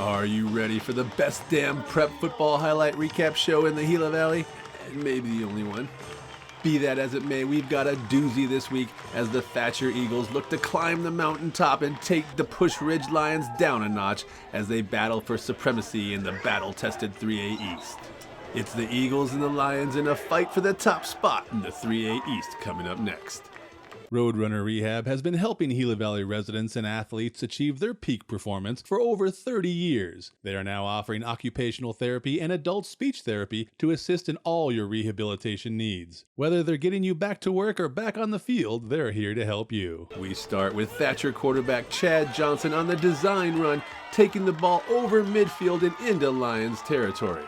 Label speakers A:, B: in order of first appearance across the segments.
A: Are you ready for the best damn prep football highlight recap show in the Gila Valley? And maybe the only one. Be that as it may, we've got a doozy this week as the Thatcher Eagles look to climb the mountaintop and take the Pusch Ridge Lions down a notch as they battle for supremacy in the battle-tested 3A East. It's the Eagles and the Lions in a fight for the top spot in the 3A East coming up next.
B: Roadrunner Rehab has been helping Gila Valley residents and athletes achieve their peak performance for over 30 years. They are now offering occupational therapy and adult speech therapy to assist in all your rehabilitation needs. Whether they're getting you back to work or back on the field, they're here to help you.
A: We start with Thatcher quarterback Chad Johnson on the design run, taking the ball over midfield and into Lions territory.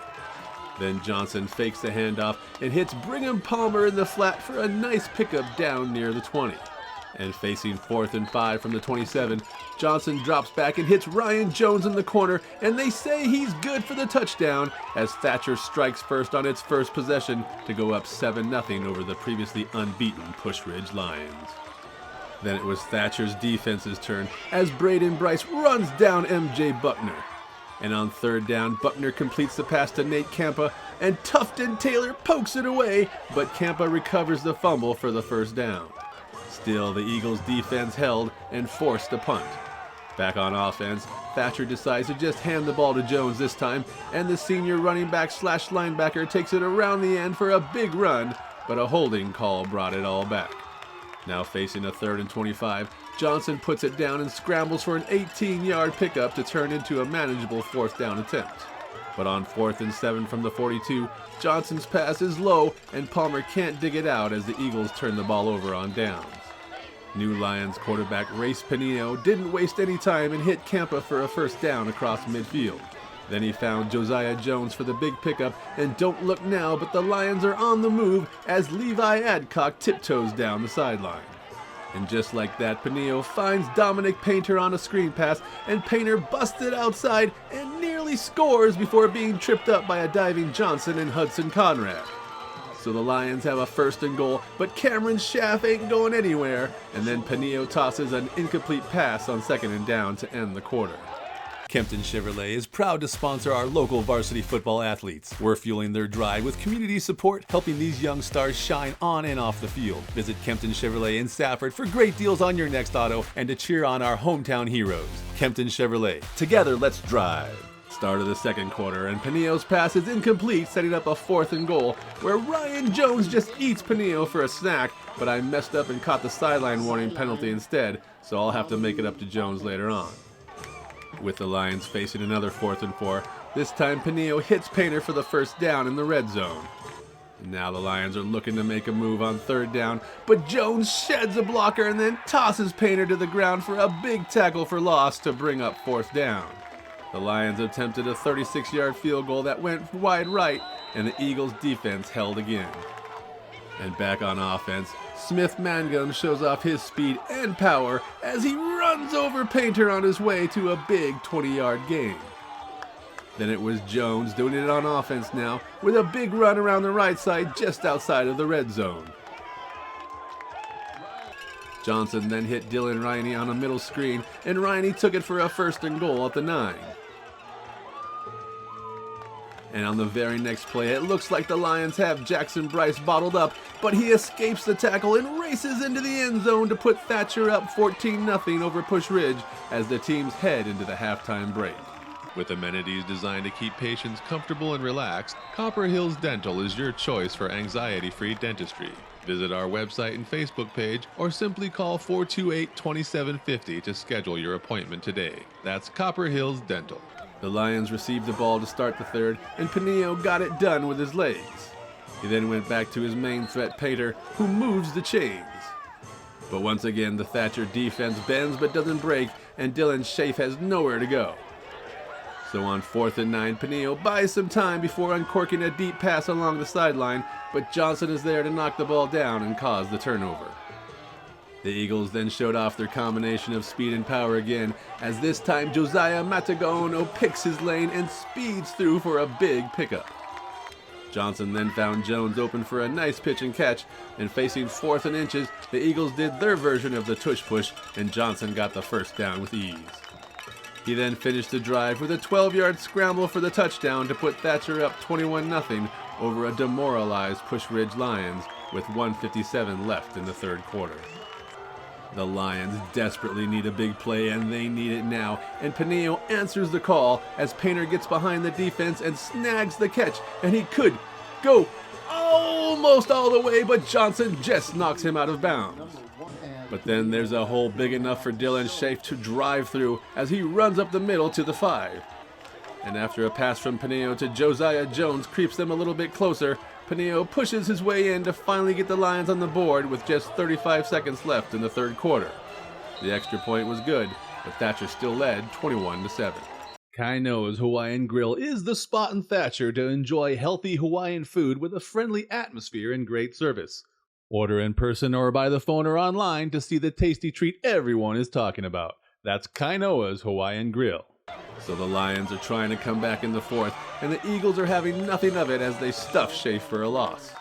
A: Then Johnson fakes the handoff and hits Brigham Palmer in the flat for a nice pickup down near the 20. And facing 4th and 5 from the 27, Johnson drops back and hits Ryan Jones in the corner, and they say he's good for the touchdown as Thatcher strikes first on its first possession to go up 7-0 over the previously unbeaten Pusch Ridge Lions. Then it was Thatcher's defense's turn as Braden Bryce runs down MJ Buckner. And on 3rd down, Buckner completes the pass to Nate Campa, and Tufton Taylor pokes it away, but Campa recovers the fumble for the 1st down. Still, the Eagles' defense held and forced a punt. Back on offense, Thatcher decides to just hand the ball to Jones this time, and the senior running back / linebacker takes it around the end for a big run, but a holding call brought it all back. Now facing a 3rd and 25, Johnson puts it down and scrambles for an 18-yard pickup to turn into a manageable 4th down attempt. But on 4th and 7 from the 42, Johnson's pass is low and Palmer can't dig it out as the Eagles turn the ball over on downs. New Lions quarterback Race Pinillo didn't waste any time and hit Campa for a 1st down across midfield. Then he found Josiah Jones for the big pickup, and don't look now, but the Lions are on the move as Levi Adcock tiptoes down the sideline. And just like that, Pinillo finds Dominic Painter on a screen pass, and Painter busted outside and nearly scores before being tripped up by a diving Johnson and Hudson Conrad. So the Lions have a 1st and goal, but Cameron Schaff ain't going anywhere, and then Pinillo tosses an incomplete pass on 2nd and down to end the quarter.
B: Kempton Chevrolet is proud to sponsor our local varsity football athletes. We're fueling their drive with community support, helping these young stars shine on and off the field. Visit Kempton Chevrolet in Safford for great deals on your next auto and to cheer on our hometown heroes. Kempton Chevrolet. Together, let's drive.
A: Start of the 2nd quarter, and Pinillo's pass is incomplete, setting up a 4th and goal, where Ryan Jones just eats Pinillo for a snack, but I messed up and caught the sideline warning penalty instead, so I'll have to make it up to Jones later on. With the Lions facing another 4th and 4, this time Pinillo hits Painter for the 1st down in the red zone. Now the Lions are looking to make a move on 3rd down, but Jones sheds a blocker and then tosses Painter to the ground for a big tackle for loss to bring up 4th down. The Lions attempted a 36-yard field goal that went wide right, and the Eagles' defense held again. And back on offense, Smith Mangum shows off his speed and power as he runs over Painter on his way to a big 20-yard gain. Then it was Jones doing it on offense now with a big run around the right side just outside of the red zone. Johnson then hit Dylan Riney on a middle screen, and Riney took it for a 1st and goal at the 9. And on the very next play, it looks like the Lions have Jackson Bryce bottled up, but he escapes the tackle and races into the end zone to put Thatcher up 14-0 over Pusch Ridge as the teams head into the halftime break.
C: With amenities designed to keep patients comfortable and relaxed, Copper Hills Dental is your choice for anxiety-free dentistry. Visit our website and Facebook page or simply call 428-2750 to schedule your appointment today. That's Copper Hills Dental.
A: The Lions received the ball to start the 3rd, and Pinillo got it done with his legs. He then went back to his main threat, Painter, who moves the chains. But once again, the Thatcher defense bends but doesn't break, and Dylan Schaaf has nowhere to go. So on 4th and 9, Pinillo buys some time before uncorking a deep pass along the sideline, but Johnson is there to knock the ball down and cause the turnover. The Eagles then showed off their combination of speed and power again, as this time Josiah Matagono picks his lane and speeds through for a big pickup. Johnson then found Jones open for a nice pitch and catch, and facing 4th and inches, the Eagles did their version of the tush push, and Johnson got the 1st down with ease. He then finished the drive with a 12-yard scramble for the touchdown to put Thatcher up 21-0 over a demoralized Pusch Ridge Lions with 1:57 left in the third quarter. The Lions desperately need a big play, and they need it now, and Pineo answers the call as Painter gets behind the defense and snags the catch, and he could go almost all the way, but Johnson just knocks him out of bounds. But then there's a hole big enough for Dylan Schaaf to drive through as he runs up the middle to the 5. And after a pass from Pineo to Josiah Jones creeps them a little bit closer, Pineo pushes his way in to finally get the Lions on the board with just 35 seconds left in the third quarter. The extra point was good, but Thatcher still led 21-7.
B: Kainoa's Hawaiian Grill is the spot in Thatcher to enjoy healthy Hawaiian food with a friendly atmosphere and great service. Order in person or by the phone or online to see the tasty treat everyone is talking about. That's Kainoa's Hawaiian Grill.
A: So the Lions are trying to come back in the fourth, and the Eagles are having nothing of it as they stuff Schaaf for a loss.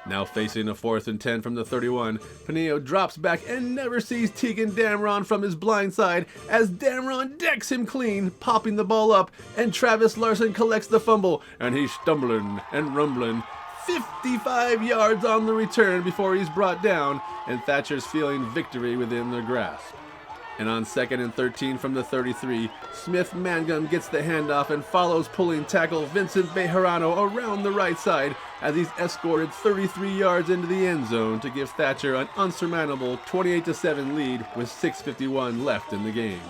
A: Now facing a 4th and 10 from the 31, Pineo drops back and never sees Tegan Damron from his blind side as Damron decks him clean, popping the ball up, and Travis Larson collects the fumble, and he's stumbling and rumbling 55 yards on the return before he's brought down, and Thatcher's feeling victory within their grasp. And on 2nd and 13 from the 33, Smith Mangum gets the handoff and follows pulling tackle Vincent Bejarano around the right side as he's escorted 33 yards into the end zone to give Thatcher an unsurmountable 28-7 lead with 6:51 left in the game.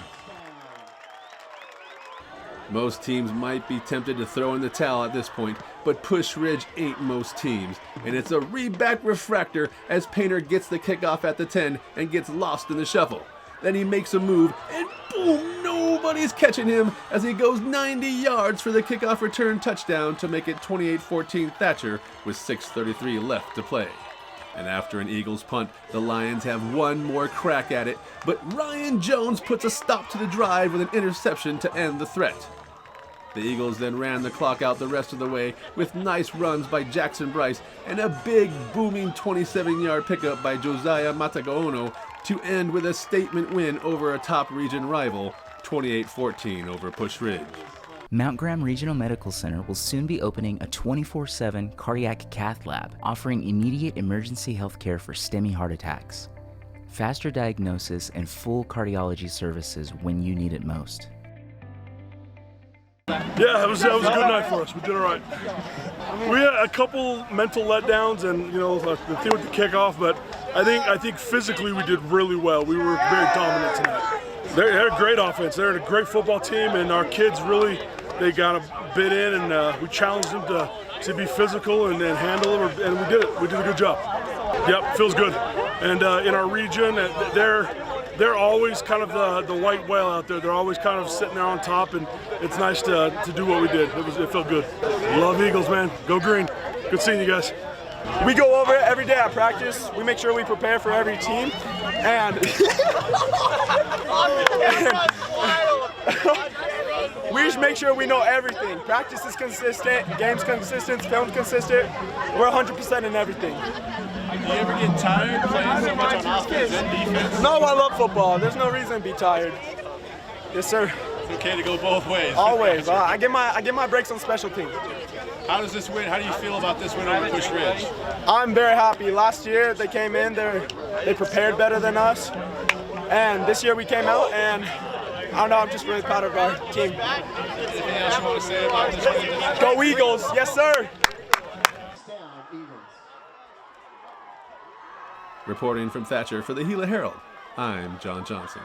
A: Most teams might be tempted to throw in the towel at this point, but Pusch Ridge ain't most teams, and it's a reback refractor as Painter gets the kickoff at the 10 and gets lost in the shuffle. Then he makes a move, and boom, nobody's catching him as he goes 90 yards for the kickoff return touchdown to make it 28-14 Thatcher with 6:33 left to play. And after an Eagles punt, the Lions have one more crack at it, but Ryan Jones puts a stop to the drive with an interception to end the threat. The Eagles then ran the clock out the rest of the way with nice runs by Jackson Bryce and a big booming 27-yard pickup by Josiah Matagaono to end with a statement win over a top region rival, 28-14 over Pusch Ridge.
D: Mount Graham Regional Medical Center will soon be opening a 24/7 cardiac cath lab offering immediate emergency health care for STEMI heart attacks, faster diagnosis, and full cardiology services when you need it most.
E: Yeah, it was a good night for us. We did all right. We had a couple mental letdowns, and the thing with the kickoff. But I think physically we did really well. We were very dominant tonight. They're a great offense. They're a great football team, and our kids they got a bit in, and we challenged them to be physical and handle it, and we did it. We did a good job. Yep, feels good. And in our region, they're always kind of the white whale out there. They're always kind of sitting there on top, and it's nice to do what we did. It felt good. Love Eagles, man. Go green. Good seeing you guys.
F: We go over it every day at practice. We make sure we prepare for every team, and we just make sure we know everything. Practice is consistent, games consistent, film consistent. We're 100% in everything.
G: Do you ever get tired playing so much on offense and defense?
F: No, I love football. There's no reason to be tired. Yes, sir.
G: It's okay to go both ways.
F: Always. I get my breaks on special teams.
G: How does this win? How do you feel about this win over Pusch Ridge?
F: I'm very happy. Last year they came in, they prepared better than us, and this year we came out, and I don't know, I'm just really proud of our team.
G: Anything else you want to say about this win tonight?
F: Go Eagles! Yes, sir.
A: Reporting from Thatcher for the Gila Herald, I'm John Johnson.